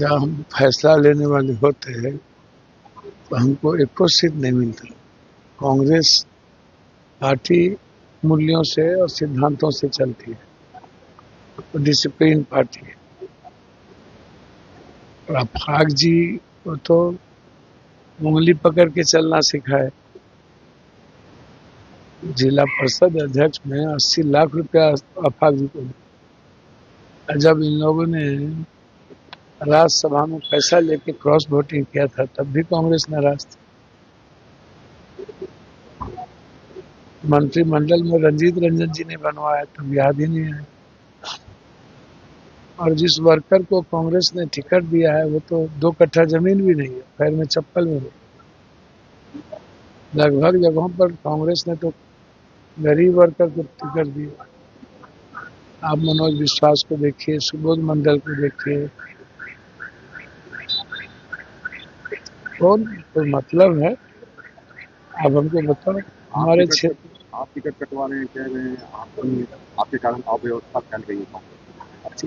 जब हम फैसला लेने वाले होते हैं तो हमको एको सीट नहीं मिलता। कांग्रेस पार्टी मूल्यों से और सिद्धांतों से चलती है, तो डिसिप्लिन पार्टी है। और अफाक जी को तो उंगली पकड़ के चलना सिखाए। जिला परिषद अध्यक्ष में 80 लाख रुपया अफाक जी को दिया। जब इन लोगों ने राज्यसभा में पैसा लेके क्रॉस वोटिंग किया था तब भी कांग्रेस नाराज थी। मंत्रिमंडल में रंजीत रंजन जी ने बनवाया तब याद ही नहीं आया। और जिस वर्कर को कांग्रेस ने टिकट दिया है वो तो 2 कट्ठा जमीन भी नहीं है, पैर में चप्पल भी नहीं। लगभग जगहों पर कांग्रेस ने तो गरीब वर्कर को टिकट दिया। आप मनोज विश्वास को देखिए, सुबोध मंडल को देखिए, कौन कोई मतलब है? आप हमको बताओ। हमारे क्षेत्र आप टिकट कटवा रहे हैं, कह रहे हैं आपके कारण अव्यवस्था फैल गई है।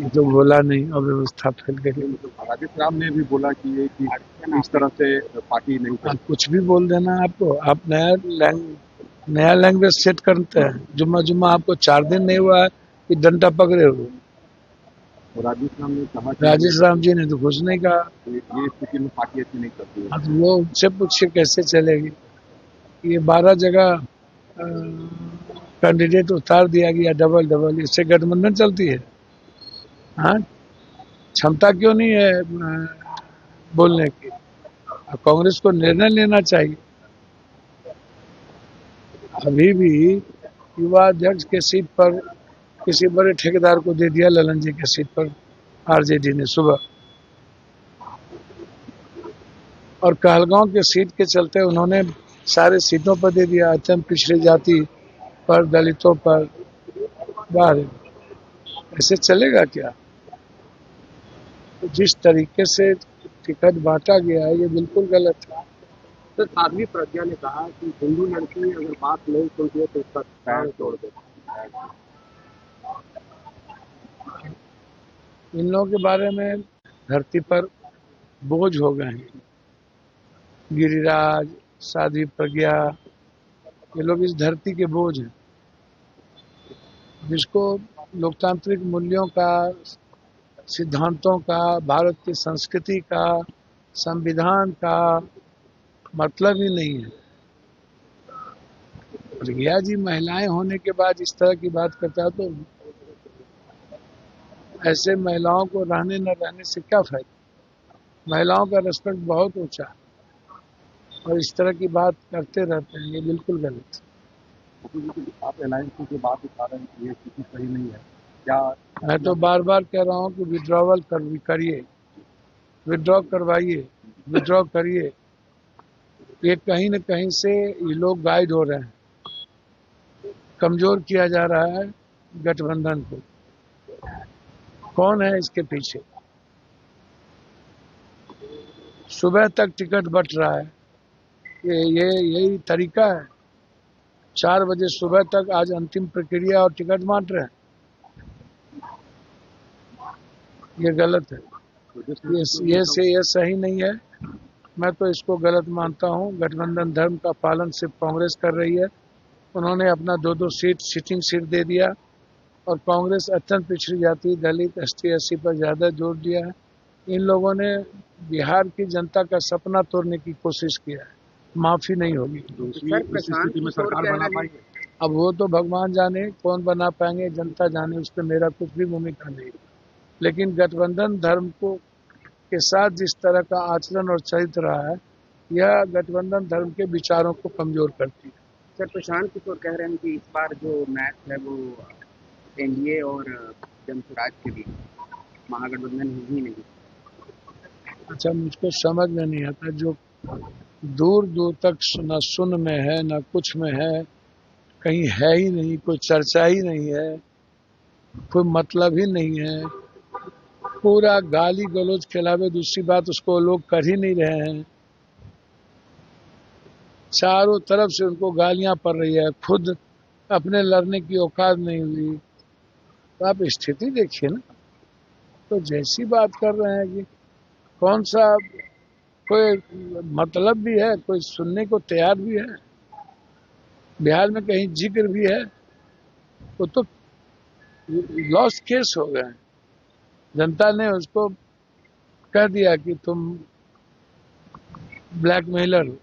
तो बोला नहीं, अव्यवस्था फैल गई। राजेश राम ने भी बोला कि ये कि इस तरह से पार्टी नहीं आप कुछ भी बोल देना। आपको आप नया लैंग्वेज सेट करते हैं। जुम्मा जुम्मा आपको 4 दिन नहीं हुआ है कि डंडा पकड़े हुए। राजेश राम जी ने तो कुछ नहीं कहा। ये स्थिति में पार्टी अच्छी नहीं करती है। अब वो उनसे पूछे कैसे चलेगी। ये 12 जगह कैंडिडेट उतार दिया गया डबल डबल, इससे गठबंधन चलती है? हाँ, क्षमता क्यों नहीं है बोलने की? कांग्रेस को निर्णय लेना चाहिए। अभी भी युवा अध्यक्ष के सीट पर किसी बड़े ठेकेदार को दे दिया, ललन जी के सीट पर आरजेडी ने सुबह। और कहलगांव के सीट के चलते उन्होंने सारे सीटों पर दे दिया, अत्यंत पिछड़ी जाति पर, दलितों पर। बाहर ऐसे चलेगा क्या? तो जिस तरीके से टिकट बांटा गया है ये बिल्कुल गलत है। तो साध्वी प्रज्ञा ने कहा कि हिंदू लड़की अगर बात नहीं सुनती है तो उसका पैर तोड़ दो। इन लोगों के बारे में धरती पर बोझ हो गए हैं। गिरिराज, साध्वी प्रज्ञा, ये लोग इस धरती के बोझ हैं। जिसको लोकतांत्रिक मूल्यों का, सिद्धांतों का, भारत की संस्कृति का, संविधान का मतलब ही नहीं है। प्रज्ञा जी महिलाएं होने के बाद इस तरह की बात करता है तो ऐसे महिलाओं को रहने न रहने से क्या फायदा? महिलाओं का रिस्पेक्ट बहुत ऊंचा है और इस तरह की बात करते रहते हैं, ये बिल्कुल गलत है। आप अलायंस की बात उठा रहे हैं, ये स्थिति सही नहीं है क्या? मैं तो बार बार कह रहा हूँ कि विड्रॉवल करिए, विड्रॉ करवाइए, विड्रॉ करिए। ये कहीं न कहीं से ये लोग गाइड हो रहे हैं। कमजोर किया जा रहा है गठबंधन को। कौन है इसके पीछे? सुबह तक टिकट बंट रहा है। ये यही तरीका है? 4 बजे सुबह तक आज अंतिम प्रक्रिया और टिकट बांट रहे हैं। ये गलत है। ये सही नहीं है। मैं तो इसको गलत मानता हूँ। गठबंधन धर्म का पालन सिर्फ कांग्रेस कर रही है। उन्होंने अपना 2-2 सिटिंग सीट दे दिया और कांग्रेस अत्यंत पिछड़ी जाति, दलित, एसटी, एससी पर ज्यादा जोर दिया है। इन लोगों ने बिहार की जनता का सपना तोड़ने की कोशिश किया है। माफी नहीं होगी। स्थिति में सरकार बना पाएंगे? अब वो तो भगवान जाने, कौन बना पाएंगे, जनता जाने, उस पर मेरा कुछ भी भूमिका नहीं। लेकिन गठबंधन धर्म को के साथ जिस तरह का आचरण और चरित्र रहा है, यह गठबंधन धर्म के विचारों को कमजोर करती है। सर, प्रशांत किशोर कह रहे हैं कि इस बार जो मैच है वो एनडीए और जनसुराज के बीच, महागठबंधन ही नहीं। अच्छा, मुझको समझ में नहीं आता। जो दूर दूर तक न सुन में है न कुछ में है, कहीं है ही नहीं, कोई चर्चा ही नहीं है, कोई मतलब ही नहीं है, पूरा गाली गलौज के अलावा दूसरी बात उसको लोग कर ही नहीं रहे हैं। चारों तरफ से उनको गालियां पड़ रही है, खुद अपने लड़ने की औकात नहीं हुई। तो आप स्थिति देखिए ना। तो जैसी बात कर रहे हैं कि कौन सा कोई मतलब भी है, कोई सुनने को तैयार भी है? बिहार में कहीं जिक्र भी है? वो तो लॉस्ट केस हो गए। जनता ने उसको कह दिया कि तुम ब्लैकमेलर हो।